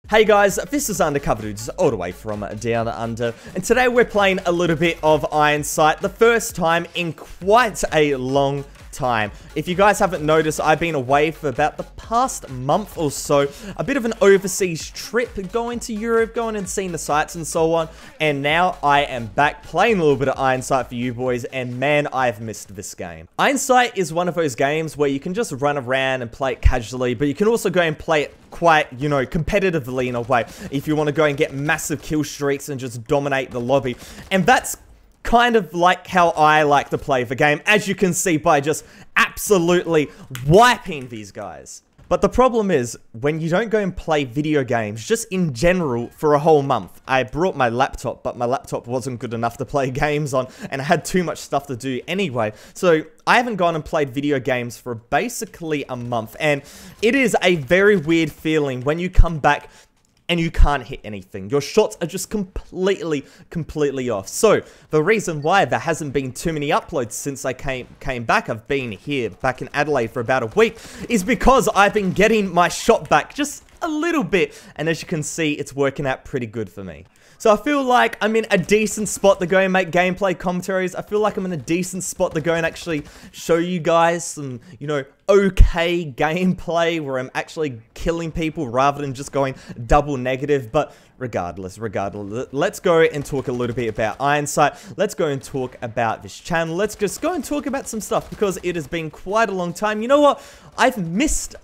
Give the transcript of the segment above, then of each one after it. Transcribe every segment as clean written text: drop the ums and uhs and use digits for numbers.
Hey guys, this is Undercover Dudes, all the way from Down Under, and today we're playing a little bit of Ironsight, the first time in quite a long time. If you guys haven't noticed, I've been away for about the past month or so, a bit of an overseas trip, going to Europe, going and seeing the sights and so on, and now I am back playing a little bit of Ironsight for you boys, and man, I've missed this game. Ironsight is one of those games where you can just run around and play it casually, but you can also go and play it quite, you know, competitively in a way, if you want to go and get massive kill streaks and just dominate the lobby. And that's kind of like how I like to play the game, as you can see by just absolutely wiping these guys. But the problem is, when you don't go and play video games, just in general, for a whole month. I brought my laptop, but my laptop wasn't good enough to play games on, and I had too much stuff to do anyway. So I haven't gone and played video games for basically a month, and it is a very weird feeling when you come back and you can't hit anything. Your shots are just completely off. So, the reason why there hasn't been too many uploads since I came back, I've been here, back in Adelaide for about a week, is because I've been getting my shot back just a little bit, and as you can see, it's working out pretty good for me. So I feel like I'm in a decent spot to go and make gameplay commentaries. I feel like I'm in a decent spot to go and actually show you guys some, you know, okay gameplay where I'm actually killing people rather than just going double negative. But regardless, let's go and talk a little bit about Ironsight. Let's go and talk about this channel. Let's just go and talk about some stuff because it has been quite a long time. You know what? I've missed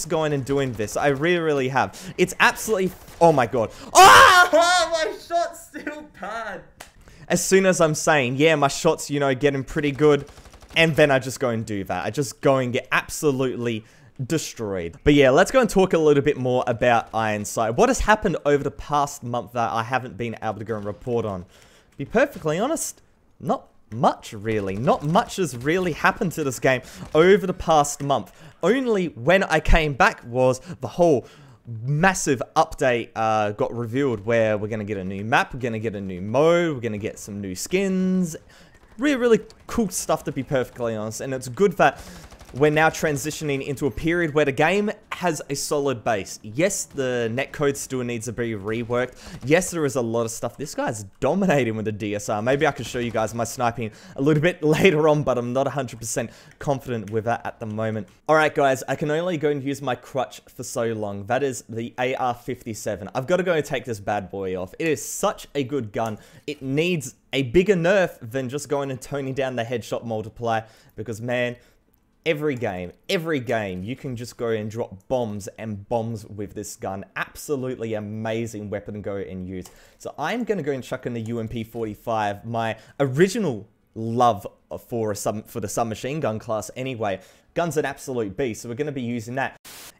going and doing this. I really have. It's absolutely, oh my god. Oh, my shot's still bad. As soon as I'm saying, yeah, my shot's, you know, getting pretty good, and then I just go and do that. I just go and get absolutely destroyed. But yeah, let's go and talk a little bit more about Ironsight. What has happened over the past month that I haven't been able to go and report on? To be perfectly honest, not much really. Not much has really happened to this game over the past month. Only when I came back was the whole massive update got revealed where we're going to get a new map, we're going to get a new mode, we're going to get some new skins. Really cool stuff, to be perfectly honest, and it's good that we're now transitioning into a period where the game has a solid base. Yes, the netcode still needs to be reworked. Yes, there is a lot of stuff. This guy's dominating with the DSR. Maybe I could show you guys my sniping a little bit later on, but I'm not 100% confident with that at the moment. Alright guys, I can only go and use my crutch for so long. That is the AR-57. I've got to go and take this bad boy off. It is such a good gun. It needs a bigger nerf than just going and toning down the headshot multiplier, because man, every game, you can just go and drop bombs and bombs with this gun. Absolutely amazing weapon to go and use. So I'm going to go and chuck in the UMP-45, my original love for the submachine gun class anyway. Gun's an absolute beast, so we're going to be using that.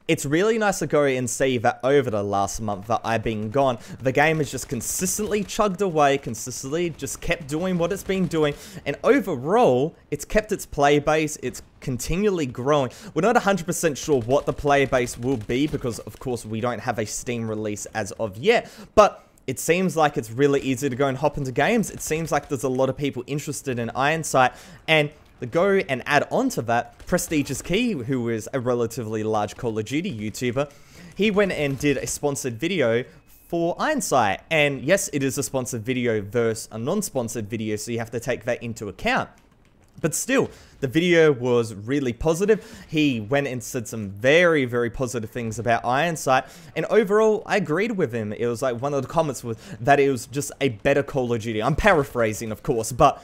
It's really nice to go and see that over the last month that I've been gone, the game has just consistently chugged away, consistently just kept doing what it's been doing, and overall, it's kept its player base, it's continually growing. We're not 100% sure what the player base will be, because of course we don't have a Steam release as of yet, but it seems like it's really easy to go and hop into games. It seems like there's a lot of people interested in Ironsight, and to go and add on to that, Prestigious Key, who is a relatively large Call of Duty YouTuber, he went and did a sponsored video for Ironsight. And yes, it is a sponsored video versus a non-sponsored video, so you have to take that into account. But still, the video was really positive. He went and said some very positive things about Ironsight, and overall, I agreed with him. It was like one of the comments was that it was just a better Call of Duty. I'm paraphrasing, of course, but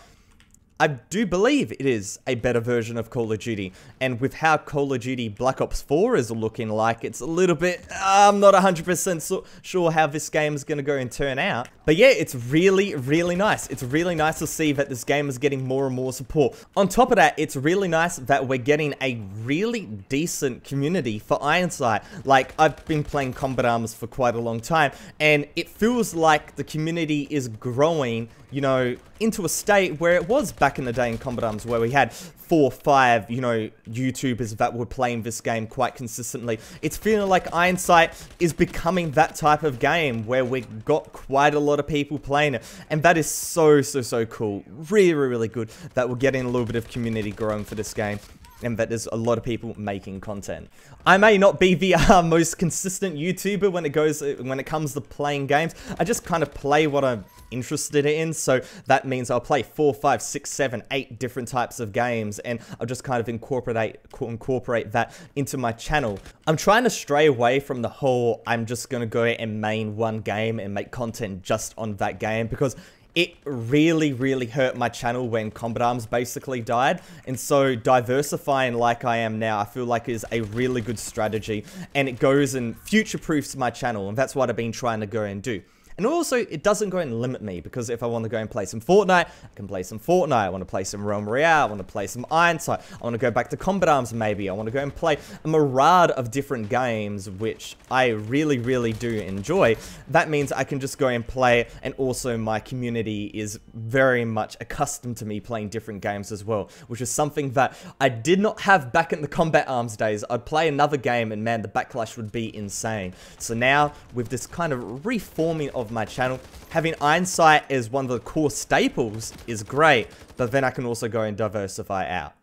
I do believe it is a better version of Call of Duty, and with how Call of Duty Black Ops 4 is looking like, it's a little bit, I'm not 100% sure how this game is going to go and turn out. But yeah, it's really nice. It's really nice to see that this game is getting more and more support. On top of that, it's really nice that we're getting a really decent community for Ironsight. Like, I've been playing Combat Arms for quite a long time, and it feels like the community is growing, you know, into a state where it was back in the day in Combat Arms, where we had 4 or 5, you know, YouTubers that were playing this game quite consistently. It's feeling like Ironsight is becoming that type of game where we got quite a lot of people playing it, and that is so cool. Really good that we're getting a little bit of community growing for this game. and that there's a lot of people making content. I may not be the most consistent YouTuber when it comes to playing games. I just kind of play what I'm interested in, so that means I'll play 4, 5, 6, 7, 8 different types of games, and I'll just kind of incorporate that into my channel. I'm trying to stray away from the whole I'm just gonna go and main one game and make content just on that game, because it really, really hurt my channel when Combat Arms basically died. And so diversifying like I am now, I feel like is a really good strategy, and it goes and future-proofs my channel, and that's what I've been trying to go and do. And also, it doesn't go and limit me, because if I want to go and play some Fortnite, I can play some Fortnite. I want to play some Realm Royale. I want to play some Ironsight. I want to go back to Combat Arms, maybe. I want to go and play a myriad of different games, which I really, really do enjoy. That means I can just go and play, and also my community is very much accustomed to me playing different games as well, which is something that I did not have back in the Combat Arms days. I'd play another game, and man, the backlash would be insane. So now, with this kind of reforming of my channel, having Ironsight as one of the core staples is great, but then I can also go and diversify out.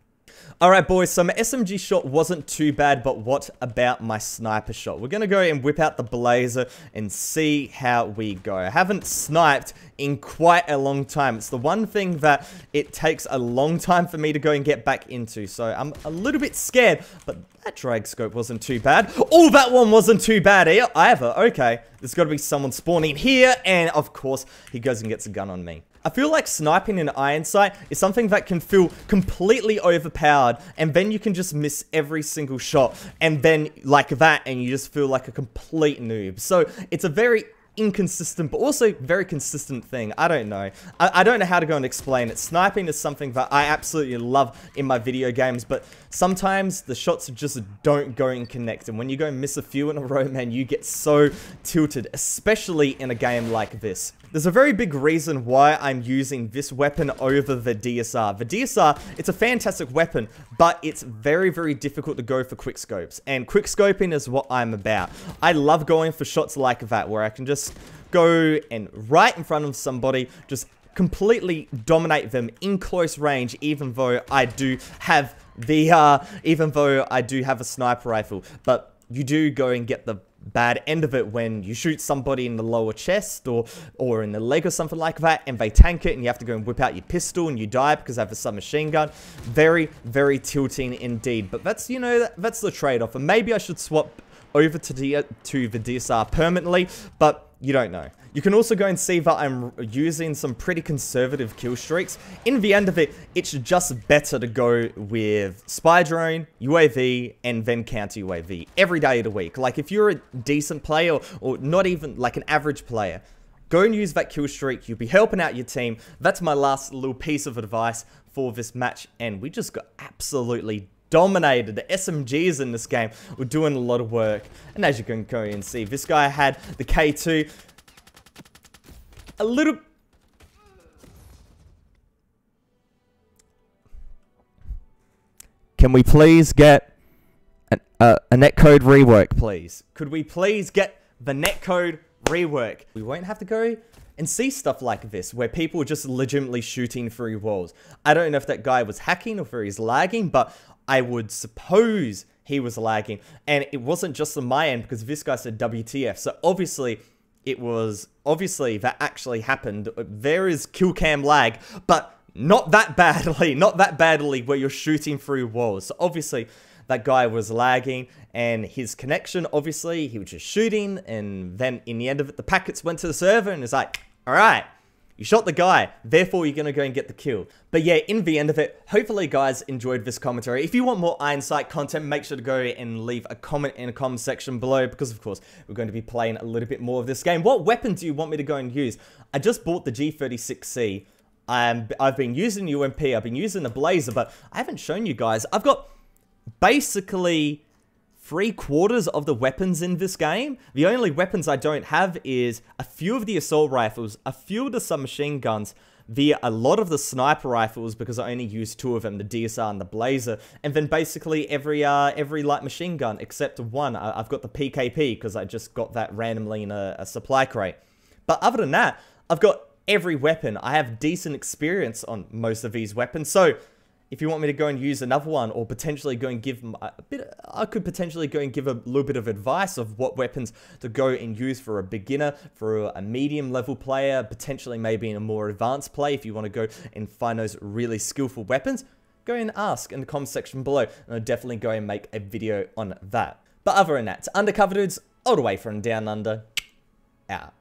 Alright boys, so my SMG shot wasn't too bad, but what about my sniper shot? We're gonna go and whip out the blazer and see how we go. I haven't sniped in quite a long time. It's the one thing that it takes a long time for me to go and get back into, so I'm a little bit scared, but that drag scope wasn't too bad. Oh, that one wasn't too bad either. Okay, there's got to be someone spawning here, and of course, he goes and gets a gun on me. I feel like sniping in Ironsight is something that can feel completely overpowered, and then you can just miss every single shot, and then like that, and you just feel like a complete noob. So it's a very inconsistent, but also very consistent thing. I don't know. I don't know how to go and explain it. Sniping is something that I absolutely love in my video games, but sometimes the shots just don't go and connect, and when you go and miss a few in a row, man, you get so tilted, especially in a game like this. There's a very big reason why I'm using this weapon over the DSR. The DSR, it's a fantastic weapon, but it's very, very difficult to go for quickscopes, and quickscoping is what I'm about. I love going for shots like that, where I can just go and right in front of somebody, just completely dominate them in close range, even though I do have a sniper rifle. But you do go and get the bad end of it when you shoot somebody in the lower chest or in the leg or something like that, and they tank it, and you have to go and whip out your pistol and you die because they have a submachine gun. Very, very tilting indeed. But that's, you know, that's the trade-off. And maybe I should swap over to the DSR permanently, but you don't know. You can also go and see that I'm using some pretty conservative kill streaks. In the end of it, it's just better to go with spy drone, UAV, and then counter UAV every day of the week. Like, if you're a decent player, or not even like an average player, go and use that kill streak. You'll be helping out your team. That's my last little piece of advice for this match, and we just got absolutely dominated. The SMGs in this game were doing a lot of work, and as you can go and see, this guy had the K2. A little... Can we please get a netcode rework, please? Could we please get the netcode rework? We won't have to go and see stuff like this, where people are just legitimately shooting through walls. I don't know if that guy was hacking or if he's lagging, but I would suppose he was lagging. And it wasn't just on my end, because this guy said WTF. So obviously, that actually happened. There is kill cam lag, but not that badly where you're shooting through walls. So obviously that guy was lagging, and his connection, obviously he was just shooting, and then in the end of it, the packets went to the server, and it's like, all right, you shot the guy, therefore you're going to go and get the kill. But yeah, in the end of it, hopefully guys enjoyed this commentary. If you want more Ironsight content, make sure to go and leave a comment in the comment section below, because of course, we're going to be playing a little bit more of this game. What weapon do you want me to go and use? I just bought the G36C. I've been using UMP, I've been using the Blazer, but I haven't shown you guys. I've got basically 3/4 of the weapons in this game. The only weapons I don't have is a few of the assault rifles, a few of the submachine guns, a lot of the sniper rifles, because I only use 2 of them, the DSR and the Blazer, and then basically every light machine gun except one. I've got the PKP because I just got that randomly in a supply crate. But other than that, I've got every weapon. I have decent experience on most of these weapons, so If you want me to go and use another one, or potentially go and give I could potentially go and give a little bit of advice of what weapons to go and use for a beginner, for a medium level player, potentially maybe in a more advanced play if you want to go and find those really skillful weapons, go and ask in the comment section below, and I'll definitely go and make a video on that. But other than that, Undercover Dudes, all the way from Down Under, out.